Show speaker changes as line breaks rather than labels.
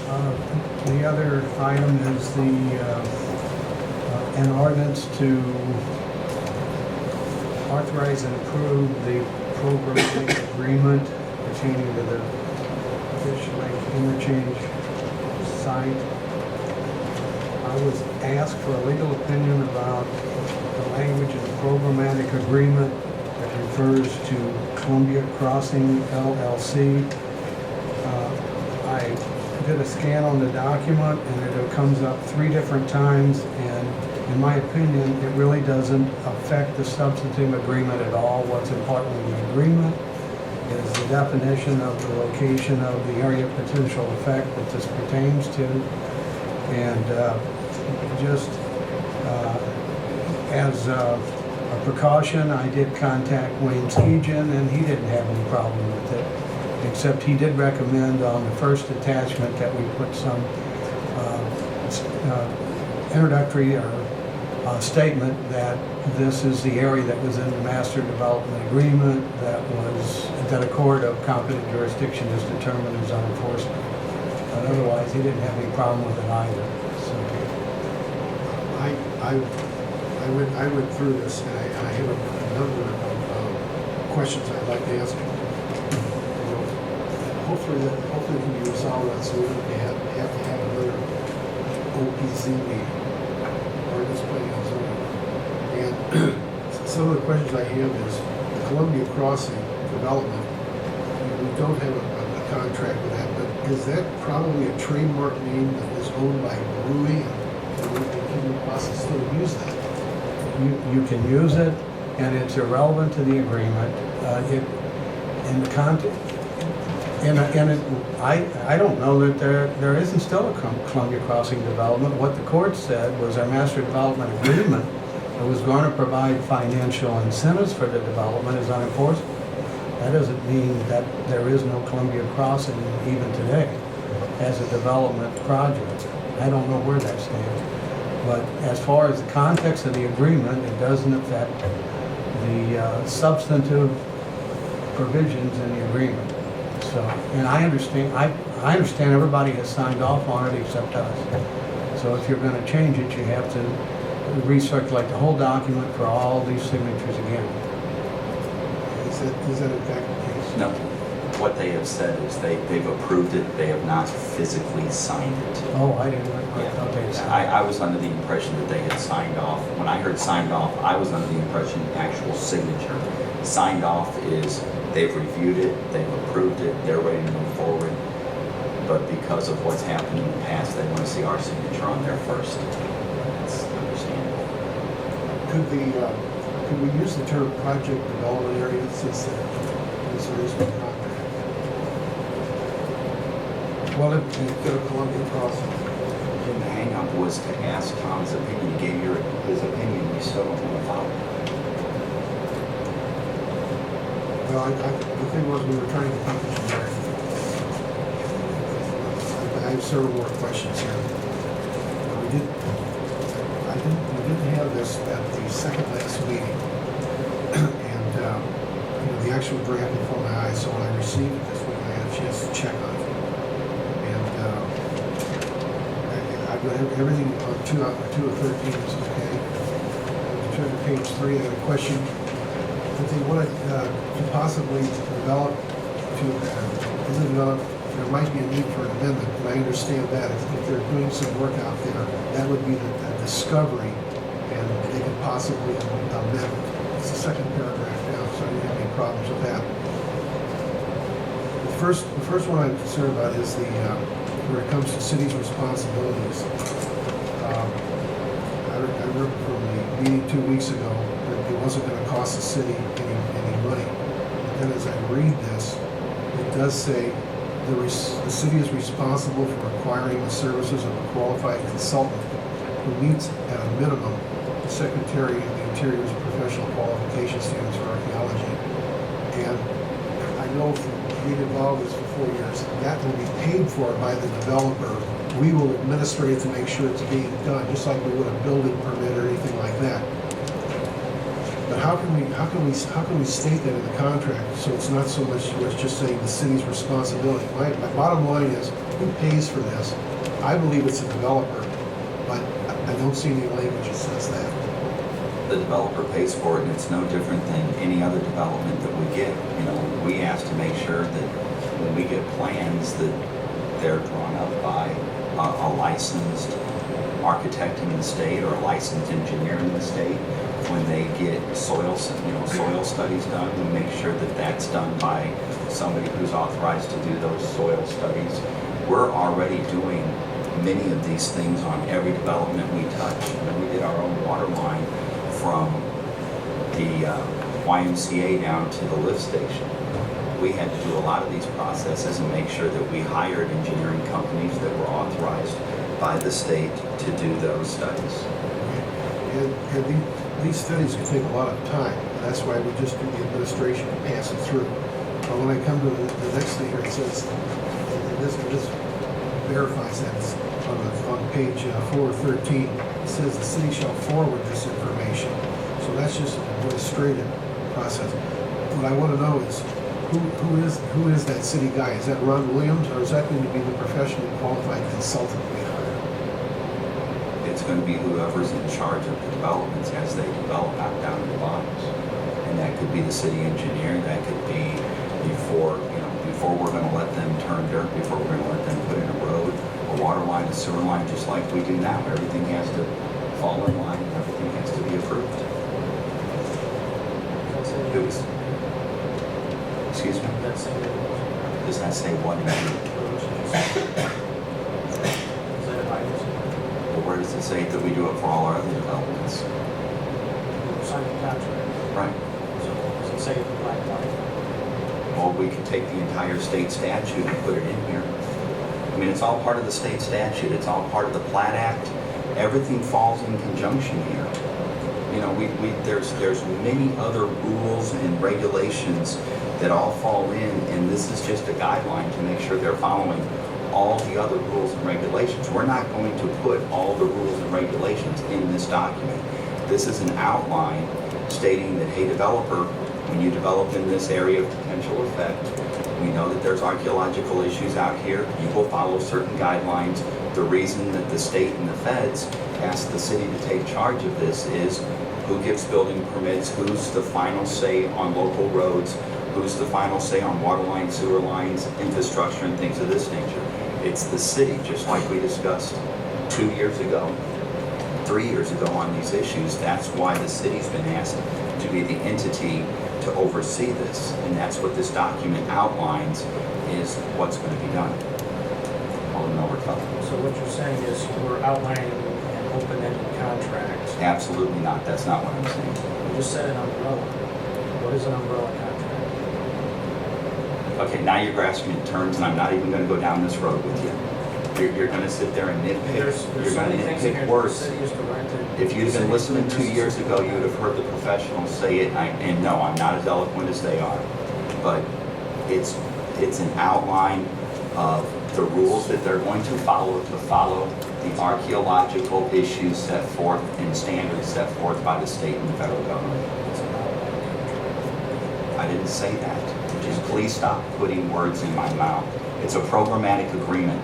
The other item is an ordinance to authorize and approve the programmatic agreement pertaining to the Fish Lake interchange site. I was asked for a legal opinion about the language of the programmatic agreement that refers to Columbia Crossing LLC. I did a scan on the document and it comes up 3 different times, and in my opinion, it really doesn't affect the substantive agreement at all. What's important in the agreement is the definition of the location of the area of potential effect that this pertains to. And just as a precaution, I did contact Wayne Skeejan, and he didn't have any problem with it, except he did recommend on the first attachment that we put some introductory or statement that this is the area that was in the master development agreement that a court of competent jurisdiction is determined as unenforceable. But otherwise, he didn't have any problem with it either. So.
I went through this, and I have a number of questions I'd like to ask you. Hopefully it can be resolved on, so we don't have to have another OPZ meeting or this planning and zoning. And some of the questions I have is the Columbia Crossing development. We don't have a contract with that, but is that probably a trademark name that was owned by Brewery? Can you possibly still use that?
You can use it, and it's irrelevant to the agreement. In the context. I don't know that there isn't still a Columbia Crossing development. What the court said was our master development agreement that was going to provide financial incentives for the development is unenforceable. That doesn't mean that there is no Columbia Crossing even today as a development project. I don't know where that stands. But as far as the context of the agreement, it doesn't affect the substantive provisions in the agreement. So, and I understand everybody has signed off on it except us. So if you're going to change it, you have to recirculate the whole document for all these signatures again.
Is that in fact the case?
No. What they have said is they've approved it, they have not physically signed it.
Oh, I didn't. I thought they had signed.
I was under the impression that they had signed off. When I heard signed off, I was under the impression actual signature. Signed off is they've reviewed it, they've approved it, they're ready to move forward. But because of what's happened in the past, they want to see our signature on there first. That's understandable.
Could we use the term project development area since there is no contract?
Well,
Instead of Columbia Crossing.
And the hang-up was to ask Tom's opinion. He gave his opinion, we still don't want to follow.
Well, the thing was, we were trying to accomplish there. I have several more questions here. We didn't have this at the second last meeting, and the actual draft in front of my eyes. So when I received it this week, I had a chance to check on it, and I've got everything on 2 of 13 is okay. I turned to page 3. I got a question. If they wanted to possibly develop, there might be a need for an amendment, and I understand that. If they're doing some work out there, that would be the discovery, and they could possibly amend it. It's the second paragraph down, so I didn't have any problems with that. The first one I'm concerned about is where it comes to cities' responsibilities. I remember from the meeting 2 weeks ago that it wasn't going to cost the city any money. And then as I read this, it does say the city is responsible for acquiring the services of a qualified consultant who meets at a minimum the Secretary of the Interior's professional qualification standards for archaeology. And I know from being involved in this for 4 years, that will be paid for by the developer. We will administrate it to make sure it's being done, just like we would a building permit or anything like that. But how can we state that in the contract so it's not so much just saying the city's responsibility? My bottom line is, who pays for this? I believe it's a developer, but I don't see any language that says that.
The developer pays for it, and it's no different than any other development that we get. You know, we ask to make sure that when we get plans that they're drawn up by a licensed architect in the state or a licensed engineer in the state. When they get soil studies done, we make sure that that's done by somebody who's authorized to do those soil studies. We're already doing many of these things on every development we touch. You know, we did our own water line from the YMCA down to the lift station. We had to do a lot of these processes and make sure that we hired engineering companies that were authorized by the state to do those studies.
And these studies can take a lot of time. And that's why we just do the administration and pass it through. But when I come to the next thing here, it says, and this verifies that it's on page 413, it says the city shall forward this information. So that's just an administrative process. What I want to know is, who is that city guy? Is that Ron Williams, or is that going to be the professionally qualified consultant we hire?
It's going to be whoever's in charge of the developments as they develop out down in the bottoms. And that could be the city engineer, that could be before we're going to let them turn dirt, before we're going to let them put in a road, a water line, a sewer line, just like we do now. Everything has to fall in line, and everything has to be approved. It was, excuse me? Does that say what? Well, where does it say that we do it for all our other developments?
Signing contract.
Right.
So does it say it in black and white?
Well, we could take the entire state statute and put it in here. I mean, it's all part of the state statute. It's all part of the Plat Act. Everything falls in conjunction here. You know, there's many other rules and regulations that all fall in, and this is just a guideline to make sure they're following all the other rules and regulations. We're not going to put all the rules and regulations in this document. This is an outline stating that, hey, developer, when you develop in this area of potential effect, we know that there's archaeological issues out here. You will follow certain guidelines. The reason that the state and the feds asked the city to take charge of this is who gives building permits, who's the final say on local roads, who's the final say on water lines, sewer lines, infrastructure, and things of this nature. It's the city, just like we discussed 2 years ago, 3 years ago on these issues. That's why the city's been asked to be the entity to oversee this. And that's what this document outlines, is what's going to be done. Alderman Overcup.
So what you're saying is we're outlining an open-ended contract.
Absolutely not. That's not what I'm saying.
You just said an umbrella. What is an umbrella contract?
Okay, now you're grasping at terms, and I'm not even going to go down this road with you. You're going to sit there and nitpick.
There's
You're
so
going
many
to
things in here
nitpick
that the
words.
city is directed.
If you'd have been listening 2 years ago, you would have heard the professionals say it, and no, I'm not as eloquent as they are. But it's an outline of the rules that they're going to follow the archaeological issues set forth and standards set forth by the state and the federal government. I didn't say that. Just please stop putting words in my mouth. It's a programmatic agreement.